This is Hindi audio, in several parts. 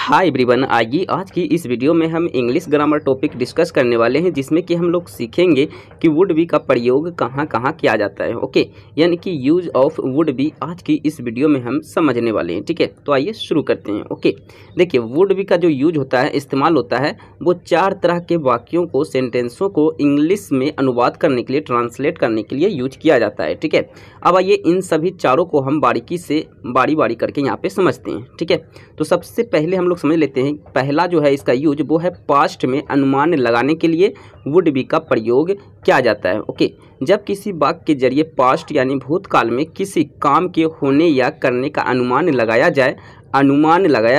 हाय एवरीवन, आइए आज की इस वीडियो में हम इंग्लिश ग्रामर टॉपिक डिस्कस करने वाले हैं, जिसमें कि हम लोग सीखेंगे कि वुड बी का प्रयोग कहाँ कहाँ किया जाता है। ओके, यानी कि यूज ऑफ वुड बी आज की इस वीडियो में हम समझने वाले हैं। ठीक है, तो आइए शुरू करते हैं। ओके, देखिए वुड बी का जो यूज होता है, इस्तेमाल होता है, वो 4 तरह के वाक्यों को, सेंटेंसों को इंग्लिश में अनुवाद करने के लिए, ट्रांसलेट करने के लिए यूज किया जाता है। ठीक है, अब आइए इन सभी चारों को हम बारीकी से बारी बारी करके यहाँ पे समझते हैं। ठीक है, तो सबसे पहले हम लोग समझ लेते हैं, पहला जो है इसका यूज वो है पास्ट में अनुमान लगाने के लिए वुड बी का प्रयोग किया जाता है। ओके, जब किसी वाक्य के जरिए पास्ट यानी भूतकाल में किसी काम के होने या करने का अनुमान लगाया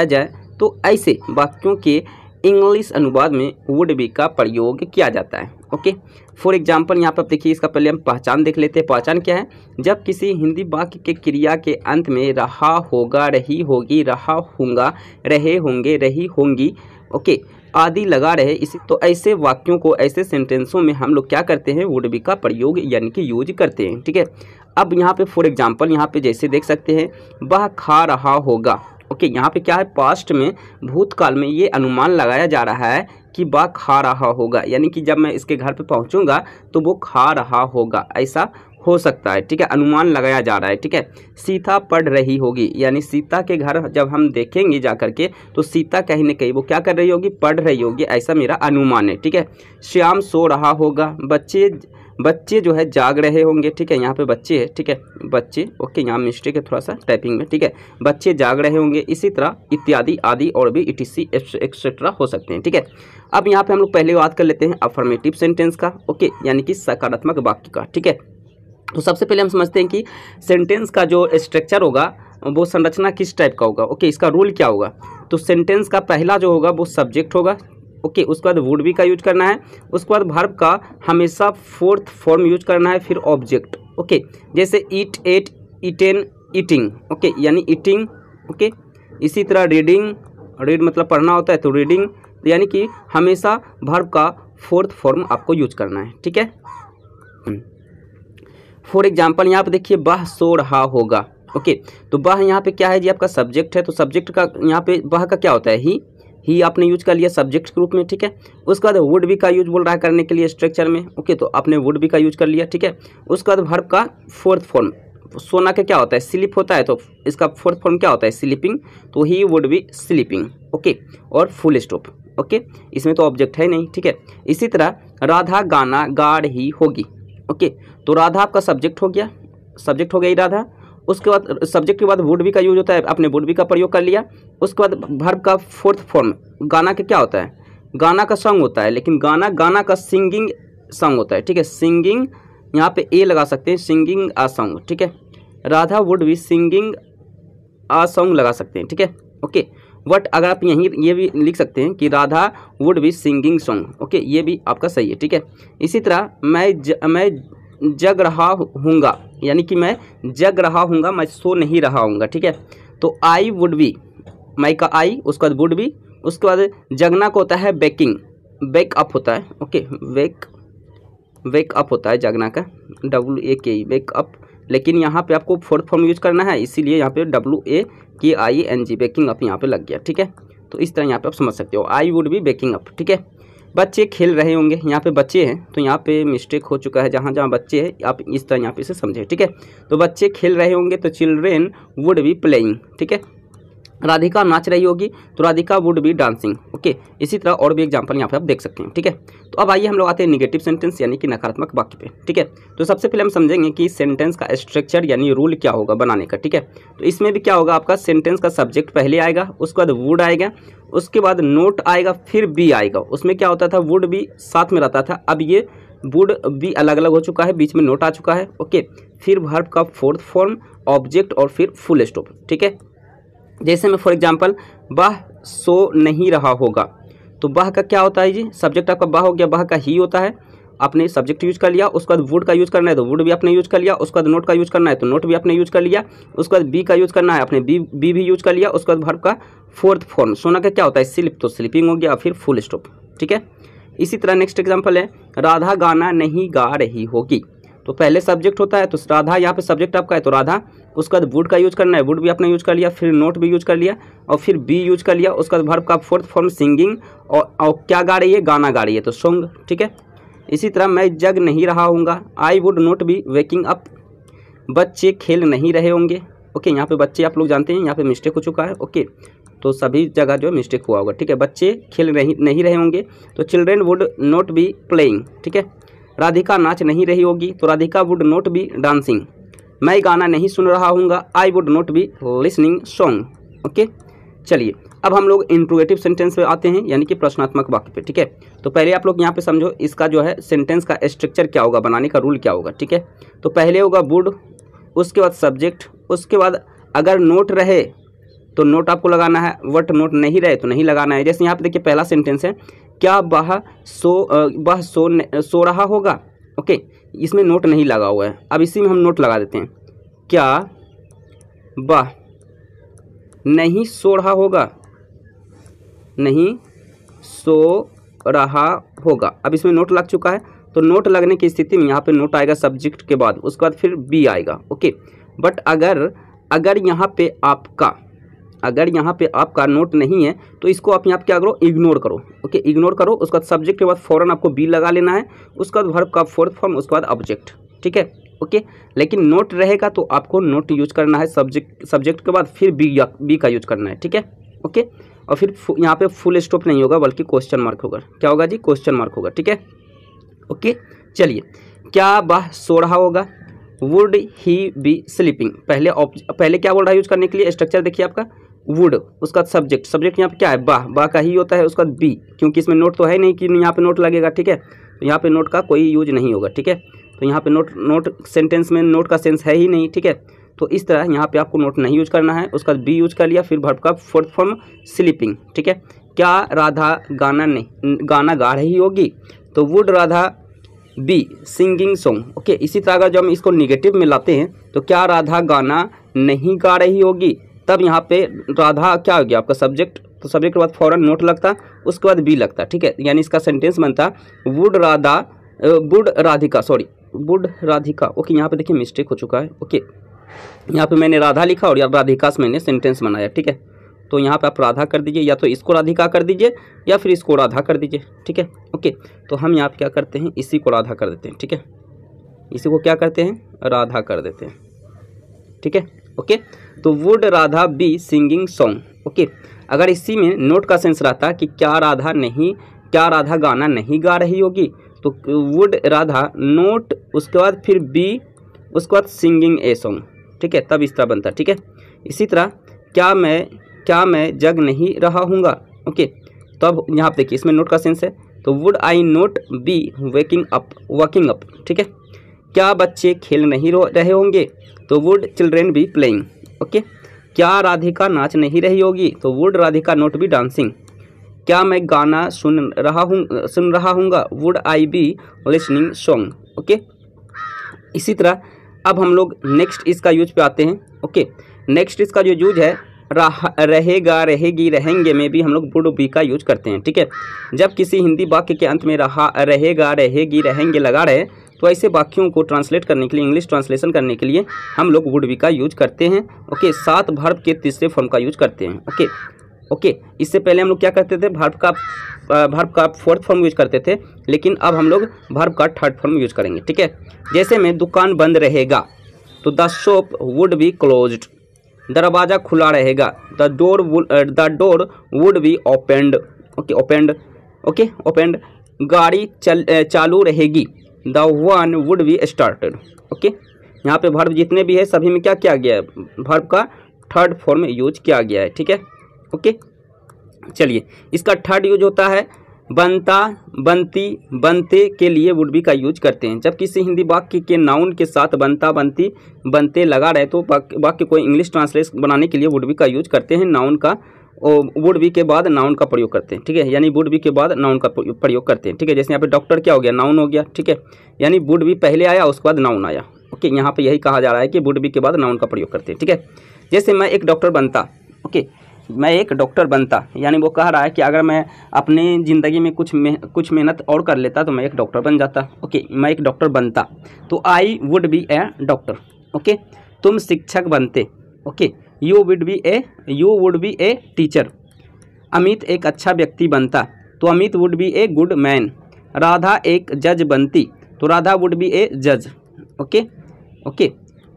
जाए तो ऐसे वाक्यों के इंग्लिश अनुवाद में वुड बी का प्रयोग किया जाता है। ओके, फॉर एग्जाम्पल यहाँ पर देखिए, इसका पहले हम पहचान देख लेते हैं। पहचान क्या है? जब किसी हिंदी वाक्य के क्रिया के अंत में रहा होगा, रही होगी, रहा होगा, रहे होंगे, रही होंगी, ओके, आदि लगा रहे, इसी तो ऐसे वाक्यों को, ऐसे सेंटेंसों में हम लोग क्या करते हैं? वुड बी का प्रयोग यानी कि यूज करते हैं। ठीक है, अब यहाँ पे फॉर एग्जाम्पल यहाँ पे जैसे देख सकते हैं, वह खा रहा होगा। ओके, यहाँ पे क्या है? पास्ट में, भूतकाल में ये अनुमान लगाया जा रहा है कि वह खा रहा होगा, यानी कि जब मैं इसके घर पे पहुंचूंगा तो वो खा रहा होगा, ऐसा हो सकता है। ठीक है, अनुमान लगाया जा रहा है। ठीक है, सीता पढ़ रही होगी, यानी सीता के घर जब हम देखेंगे जा करके तो सीता कहीं न कहीं वो क्या कर रही होगी? पढ़ रही होगी, ऐसा मेरा अनुमान है। ठीक है, श्याम सो रहा होगा, बच्चे जो है जाग रहे होंगे। ठीक है, यहाँ पे बच्चे है। ठीक है, बच्चे, ओके, यहाँ मिस्टेक है थोड़ा सा टाइपिंग में। ठीक है, बच्चे जाग रहे होंगे, इसी तरह इत्यादि आदि और भी ETC एक्सेट्रा हो सकते हैं। ठीक है, अब यहाँ पे हम लोग पहले बात कर लेते हैं अफर्मेटिव सेंटेंस का। ओके, यानी कि सकारात्मक वाक्य का। ठीक है, तो सबसे पहले हम समझते हैं कि सेंटेंस का जो स्ट्रक्चर होगा वो संरचना किस टाइप का होगा। ओके, इसका रूल क्या होगा? तो सेंटेंस का पहला जो होगा वो सब्जेक्ट होगा। ओके, उसके बाद वुड बी का यूज करना है, उसके बाद वर्ब का हमेशा फोर्थ फॉर्म यूज करना है, फिर ऑब्जेक्ट। ओके, जैसे ईट, एट, ईटेन, ईटिंग। ओके, यानी ईटिंग। ओके, इसी तरह रीडिंग, रीड मतलब पढ़ना होता है, तो रीडिंग, यानी कि हमेशा वर्ब का फोर्थ फॉर्म आपको यूज करना है। ठीक है, फॉर एग्जाम्पल यहाँ पे देखिए, वह सो रहा होगा। ओके, तो वह यहाँ पे क्या है जी? आपका सब्जेक्ट है, तो सब्जेक्ट का यहाँ पे वह का क्या होता है? ही आपने यूज कर लिया सब्जेक्ट के रूप में। ठीक है, उसके बाद वुड बी का यूज बोल रहा है करने के लिए स्ट्रक्चर में। ओके, तो आपने वुड बी का यूज कर लिया। ठीक है, उसके बाद वर्ब का फोर्थ फॉर्म, सोना का क्या होता है? स्लीप होता है, तो इसका फोर्थ फॉर्म क्या होता है? स्लीपिंग, तो he would be sleeping. Okay, और फुल स्टॉप। ओके, इसमें तो ऑब्जेक्ट है नहीं। ठीक है, इसी तरह राधा गाना गा रही होगी। ओके, तो राधा आपका सब्जेक्ट हो गया, सब्जेक्ट हो गई राधा। उसके बाद सब्जेक्ट के बाद वुड बी का यूज होता है, आपने वुड बी का प्रयोग कर लिया। उसके बाद वर्ब का फोर्थ फॉर्म, गाना का क्या होता है? गाना का सॉन्ग होता है, लेकिन गाना का सिंगिंग सॉन्ग होता है। ठीक है, सिंगिंग, यहाँ पे ए लगा सकते हैं, सिंगिंग आ सॉन्ग। ठीक है, Radha would be singing uh song लगा सकते हैं। ठीक है, ओके, बट अगर आप यहीं ये भी लिख सकते हैं कि Radha would be singing song. Okay, ये भी आपका सही है। ठीक है, इसी तरह मैं जग रहा हूँगा, यानी कि मैं जग रहा हूँगा, मैं सो नहीं रहा हूँगा। ठीक है, तो आई वुड बी, मैं का आई, उसके बाद वुड बी, उसके बाद जगना को होता है बेकिंग, वेक अप होता है। ओके, वेक अप होता है जगना का, WAK, वेक अप, लेकिन यहाँ पे आपको फोर्थ फॉर्म यूज करना है, इसीलिए यहाँ पे WAKING, बेकिंग अप यहाँ पे लग गया। ठीक है, तो इस तरह यहाँ पे आप समझ सकते हो, I would be baking up. ठीक है, बच्चे खेल रहे होंगे, यहाँ पे बच्चे हैं, तो यहाँ पे मिस्टेक हो चुका है, जहाँ जहाँ बच्चे हैं आप इस तरह यहाँ पे से समझे। ठीक है, तो बच्चे खेल रहे होंगे, तो चिल्ड्रेन वुड बी प्लेइंग। ठीक है, राधिका नाच रही होगी, तो Radhika would be dancing. Okay, इसी तरह और भी एग्जांपल यहाँ पे आप देख सकते हैं। ठीक है, तो अब आइए हम लोग आते हैं निगेटिव सेंटेंस यानी कि नकारात्मक वाक्य पे। ठीक है, तो सबसे पहले हम समझेंगे कि सेंटेंस का स्ट्रक्चर यानी रूल क्या होगा बनाने का। ठीक है, तो इसमें भी क्या होगा? आपका सेंटेंस का सब्जेक्ट पहले आएगा, उसके बाद वुड आएगा, उसके बाद नोट आएगा, फिर बी आएगा। उसमें क्या होता था? वुड बी साथ में रहता था, अब ये वुड बी अलग अलग हो चुका है, बीच में नोट आ चुका है। ओके, फिर वर्ब का फोर्थ फॉर्म, ऑब्जेक्ट और फिर फुल स्टॉप। ठीक है, जैसे में फॉर एग्जांपल, वह सो नहीं रहा होगा, तो वह का क्या होता है जी? सब्जेक्ट आपका वह हो गया, वह का ही होता है, आपने सब्जेक्ट यूज कर लिया। उसके बाद वुड का यूज करना है, तो वुड भी आपने यूज कर लिया। उसके बाद नोट का यूज करना है, तो नोट भी आपने यूज कर लिया। उसके बाद बी का यूज करना है, आपने बी भी यूज कर लिया। उसके बाद वर्ब का फोर्थ फॉर्म, सोना का क्या होता है? स्लीप, तो स्लीपिंग हो गया, फिर फुल स्टॉप। ठीक है, इसी तरह नेक्स्ट एग्जाम्पल है, राधा गाना नहीं गा रही होगी, तो पहले सब्जेक्ट होता है, तो राधा यहाँ पे सब्जेक्ट आपका है, तो राधा, उसके बाद वुड का यूज करना है, वुड भी आपने यूज कर लिया, फिर नोट भी यूज कर लिया और फिर बी यूज कर लिया। उसके बाद वर्ब का फोर्थ फॉर्म सिंगिंग, और क्या गा रही है, गाना गा रही है, तो सॉन्ग, ठीक है। इसी तरह मैं जग नहीं रहा हूँगा, I would not be waking up, बच्चे खेल नहीं रहे होंगे। ओके, यहाँ पे बच्चे आप लोग जानते हैं यहाँ पे मिस्टेक हो चुका है। ओके, तो सभी जगह जो है मिस्टेक हुआ होगा, ठीक है। बच्चे खेल नहीं रहे होंगे, तो children would not be playing, ठीक है। राधिका नाच नहीं रही होगी, तो Radhika would not be dancing. मैं गाना नहीं सुन रहा हूँगा, I would not be listening song. Okay, चलिए अब हम लोग इंट्रोगेटिव सेंटेंस पे आते हैं, यानी कि प्रश्नात्मक वाक्य पे, ठीक है। तो पहले आप लोग यहाँ पे समझो इसका जो है सेंटेंस का स्ट्रक्चर क्या होगा, बनाने का रूल क्या होगा, ठीक है। तो पहले होगा वुड, उसके बाद सब्जेक्ट, उसके बाद अगर नोट रहे तो नोट आपको लगाना है, वट नोट नहीं रहे तो नहीं लगाना है। जैसे यहाँ पे देखिए पहला सेंटेंस है, क्या वह सो रहा होगा। ओके, इसमें नोट नहीं लगा हुआ है, अब इसी में हम नोट लगा देते हैं, क्या वह नहीं सो रहा होगा, नहीं सो रहा होगा। अब इसमें नोट लग चुका है, तो नोट लगने की स्थिति में यहाँ पे नोट आएगा सब्जेक्ट के बाद, उसके बाद फिर बी आएगा। ओके, बट अगर यहाँ पे आपका नोट नहीं है तो इसको आप यहाँ पे क्या करो, इग्नोर करो। ओके, इग्नोर करो, उसके बाद सब्जेक्ट के बाद फौरन आपको बी लगा लेना है, उसके बाद वर्ब का फोर्थ फॉर्म, उसके बाद ऑब्जेक्ट, ठीक है। ओके, लेकिन नोट रहेगा तो आपको नोट यूज करना है सब्जेक्ट के बाद, फिर बी का यूज करना है, ठीक है। ओके, और फिर यहाँ पे फुल स्टॉप नहीं होगा बल्कि क्वेश्चन मार्क होगा। क्या होगा जी, क्वेश्चन मार्क होगा, ठीक है। ओके, चलिए, क्या वह सो रहा होगा, वुड ही बी स्लीपिंग। पहले क्या बोल रहा है यूज करने के लिए, स्ट्रक्चर देखिए आपका, वुड, उसका सब्जेक्ट यहाँ पे क्या है, बा का ही होता है, उसका बी, क्योंकि इसमें नोट तो है नहीं कि यहाँ पे नोट लगेगा, ठीक है। तो यहाँ पे नोट का कोई यूज नहीं होगा, ठीक है। तो यहाँ पे नोट सेंटेंस में नोट का सेंस है ही नहीं, ठीक है। तो इस तरह यहाँ पे आपको नोट नहीं यूज करना है, उसका बी यूज कर लिया, फिर वर्ब का फोर्थ फॉर्म स्लीपिंग, ठीक है। क्या राधा गाना गा रही होगी, तो would Radha be singing song. Okay, इसी तरह अगर जब हम इसको निगेटिव में लाते हैं, तो क्या राधा गाना नहीं गा रही होगी, तब यहाँ पे राधा क्या हो गया आपका सब्जेक्ट, तो सब्जेक्ट के बाद फौरन नोट लगता, उसके बाद बी लगता, ठीक है। यानी इसका सेंटेंस बनता वुड राधिका। ओके, यहाँ पे देखिए मिस्टेक हो चुका है। ओके, यहाँ पे मैंने राधा लिखा और राधिका से मैंने सेंटेंस बनाया, ठीक है। तो यहाँ पे आप राधा कर दीजिए, या तो इसको राधिका कर दीजिए या फिर इसको राधा कर दीजिए, ठीक है। ओके, तो हम यहाँ पे क्या करते हैं, इसी को राधा कर देते हैं, ठीक है। इसी को क्या करते हैं, राधा कर देते हैं, ठीक है। ओके, तो would Radha be singing song. Okay, अगर इसी में नोट का सेंस रहता कि क्या राधा गाना नहीं गा रही होगी, तो वुड राधा नोट, उसके बाद फिर बी, उसके बाद सिंगिंग ए सॉन्ग, ठीक है, तब इस तरह बनता, ठीक है। इसी तरह क्या मैं जग नहीं रहा हूँगा। ओके, तो अब यहाँ पे देखिए इसमें नोट का सेंस है, तो would I not be walking up, ठीक है। क्या बच्चे खेल नहीं रहे होंगे, तो would children be playing. Okay, क्या राधिका नाच नहीं रही होगी, तो would Radhika not be dancing. क्या मैं गाना सुन रहा हूँगा, would I be listening song. Okay, इसी तरह अब हम लोग नेक्स्ट इसका यूज पे आते हैं। ओके, नेक्स्ट इसका जो यूज है, रहेगा, रहेगी, रहेंगे में भी हम लोग वुड बी का यूज करते हैं, ठीक है। जब किसी हिंदी वाक्य के अंत में रहेगा, रहेगी, रहेंगे लगा रहे, तो ऐसे वाक्यों को ट्रांसलेट करने के लिए, इंग्लिश ट्रांसलेशन करने के लिए हम लोग वुड बी का यूज करते हैं। ओके, साथ वर्ब के तीसरे फॉर्म का यूज करते हैं। ओके, इससे पहले हम लोग क्या करते थे, वर्ब का फोर्थ फॉर्म यूज करते थे, लेकिन अब हम लोग वर्ब का थर्ड फॉर्म यूज करेंगे, ठीक है। जैसे में दुकान बंद रहेगा, तो the shop would be closed. दरवाज़ा खुला रहेगा, the door would be opened. Okay, opened. गाड़ी चालू रहेगी, the one would be started. Okay, यहाँ पे वर्ब जितने भी है सभी में क्या किया गया है, वर्ब का थर्ड फॉर्म यूज किया गया है, ठीक है। ओके, चलिए इसका थर्ड यूज होता है बनता, बनती, बनते के लिए वुड बी का यूज करते हैं। जब किसी हिंदी वाक्य के नाउन के साथ बनता, बनती, बनते लगा रहे, तो वाक्य को इंग्लिश ट्रांसलेट बनाने के लिए वुड बी का यूज करते हैं। नाउन का वुड बी के बाद नाउन का प्रयोग करते हैं, ठीक है। यानी वुड बी के बाद नाउन का प्रयोग करते हैं, ठीक है। जैसे यहाँ पे डॉक्टर क्या हो गया, नाउन हो गया, ठीक है। यानी वुड बी पहले आया, उसके बाद नाउन आया। ओके, यहाँ पे यही कहा जा रहा है कि वुड बी के बाद नाउन का प्रयोग करते हैं, ठीक है। जैसे मैं एक डॉक्टर बनता। ओके, मैं एक डॉक्टर बनता, यानी वो कह रहा है कि अगर मैं अपनी ज़िंदगी में कुछ मेहनत और कर लेता तो मैं एक डॉक्टर बन जाता। ओके, मैं एक डॉक्टर बनता, तो I would be A doctor. Okay, तुम शिक्षक बनते। Okay, you would be a teacher. Amit एक अच्छा व्यक्ति बनता, तो Amit would be a good man. Radha एक जज बनती, तो राधा वुड बी ए जज। ओके,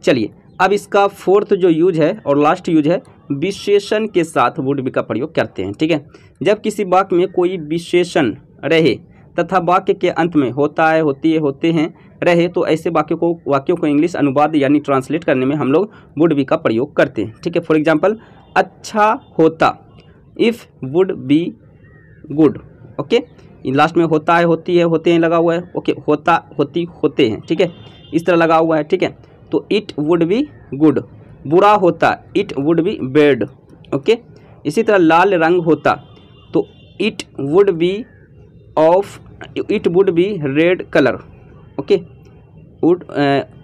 चलिए अब इसका फोर्थ जो यूज है और लास्ट यूज है, विशेषण के साथ वुड बी का प्रयोग करते हैं। ठीक है, जब किसी वाक्य में कोई विशेषण रहे तथा वाक्य के अंत में होता है, होती है, होते हैं रहे, तो ऐसे वाक्यों को इंग्लिश अनुवाद यानी ट्रांसलेट करने में हम लोग वुड बी का प्रयोग करते हैं। ठीक है, फॉर एग्जाम्पल, अच्छा होता, if would be good. Okay, last में होता है, होती है, होते हैं लगा हुआ है। ओके, होता, होती, होते हैं। ठीक है, इस तरह लगा हुआ है। ठीक है, तो इट वुड बी गुड। बुरा होता, it would be bad. Okay, इसी तरह लाल रंग होता, तो it would be red colour. Okay,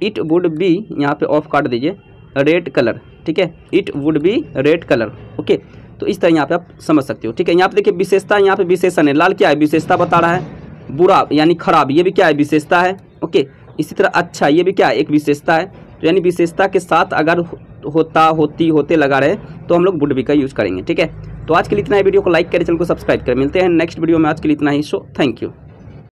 it would be, यहाँ पे ऑफ काट दीजिए, रेड कलर। ठीक है, it would be red colour. Okay, तो इस तरह यहाँ पे आप समझ सकते हो। ठीक है, यहाँ पे देखिए विशेषता, यहाँ पे विशेषण है। लाल क्या है? विशेषता बता रहा है। बुरा यानी खराब, ये भी क्या है? विशेषता है। ओके, इसी तरह अच्छा, ये भी क्या है? एक विशेषता है। तो यानी विशेषता के साथ अगर होता, होती, होते लगा रहे तो हम लोग वुड बी का यूज़ करेंगे। ठीक है, तो आज के लिए इतना ही। वीडियो को लाइक करें, चैनल को सब्सक्राइब करें। मिलते हैं नेक्स्ट वीडियो में। आज के लिए इतना ही। So thank you.